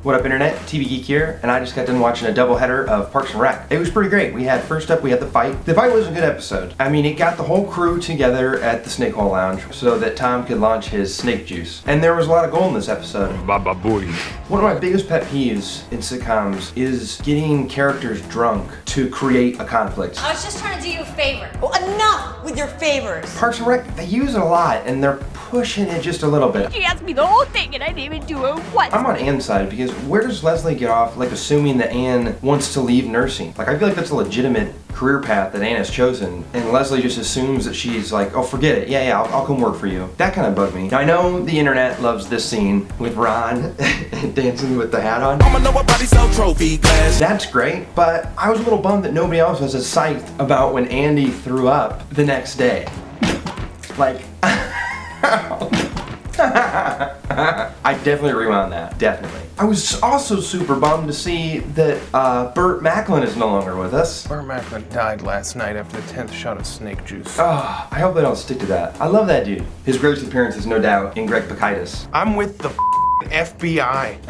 What up, internet? TV Geek here, and I just got done watching a doubleheader of Parks and Rec. It was pretty great. First up, we had the fight. The fight was a good episode. I mean, it got the whole crew together at the Snake Hole Lounge so that Tom could launch his snake juice. And there was a lot of gold in this episode. Baba booey. One of my biggest pet peeves in sitcoms is getting characters drunk to create a conflict. I was just trying to do you a favor. Well, enough with your favors. Parks and Rec, they use it a lot, and they're pushing it just a little bit. She asked me the whole thing and I didn't even do it once. I'm on Anne's side because where does Leslie get off like assuming that Anne wants to leave nursing? Like, I feel like that's a legitimate career path that Anne has chosen, and Leslie just assumes that she's like, oh, forget it, yeah, I'll come work for you. That kind of bugged me. Now, I know the internet loves this scene with Ron dancing with the hat on. That's great, but I was a little bummed that nobody else was as psyched about when Andy threw up the next day. Like, I definitely rewound that, definitely. I was also super bummed to see that Burt Macklin is no longer with us. Burt Macklin died last night after the 10th shot of snake juice. Oh, I hope they don't stick to that. I love that dude. His greatest appearance is no doubt in Greg Pikitis. I'm with the FBI.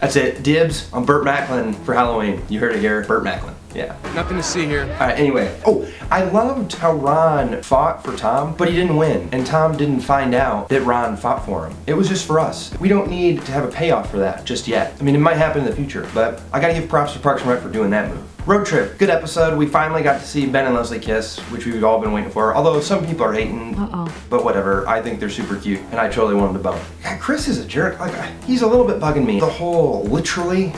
That's it, dibs on Burt Macklin for Halloween. You heard it here, Burt Macklin. Yeah. Nothing to see here. Alright, anyway. Oh, I loved how Ron fought for Tom, but he didn't win. And Tom didn't find out that Ron fought for him. It was just for us. We don't need to have a payoff for that just yet. I mean, it might happen in the future, but I gotta give props to Parks and Rec for doing that move. Road trip, good episode. We finally got to see Ben and Leslie kiss, which we've all been waiting for. Although some people are hating, but whatever. I think they're super cute, and I totally want them to bone. God, Chris is a jerk. Like, he's a little bit bugging me. The whole, literally,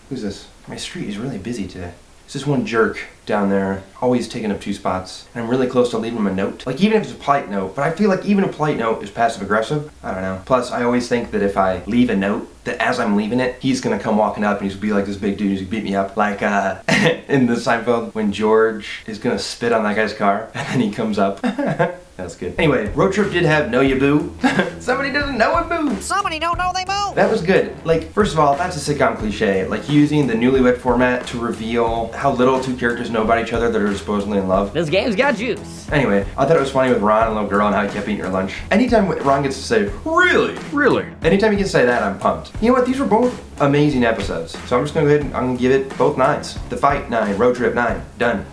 who's this? My street is really busy today. It's this one jerk down there, always taking up 2 spots, and I'm really close to leaving him a note. Like, even if it's a polite note, but I feel like even a polite note is passive aggressive. I don't know. Plus, I always think that if I leave a note, that as I'm leaving it, he's gonna come walking up and he's gonna be like this big dude, he's gonna beat me up. Like, in the Seinfeld, when George is gonna spit on that guy's car, and then he comes up. That's good. Anyway, road trip did have Know Ya Boo. Somebody doesn't know a boo. Somebody don't know they boo. That was good. Like, first of all, that's a sitcom cliche. Like, using the newlywed format to reveal how little 2 characters know about each other that are supposedly in love. This game's got juice. Anyway, I thought it was funny with Ron and the little girl and how he kept eating her lunch. Anytime Ron gets to say, really? Really? Anytime he can say that, I'm pumped. You know what? These were both amazing episodes. So I'm just gonna go ahead and I'm gonna give it both 9s. The fight, 9. Road trip, 9. Done.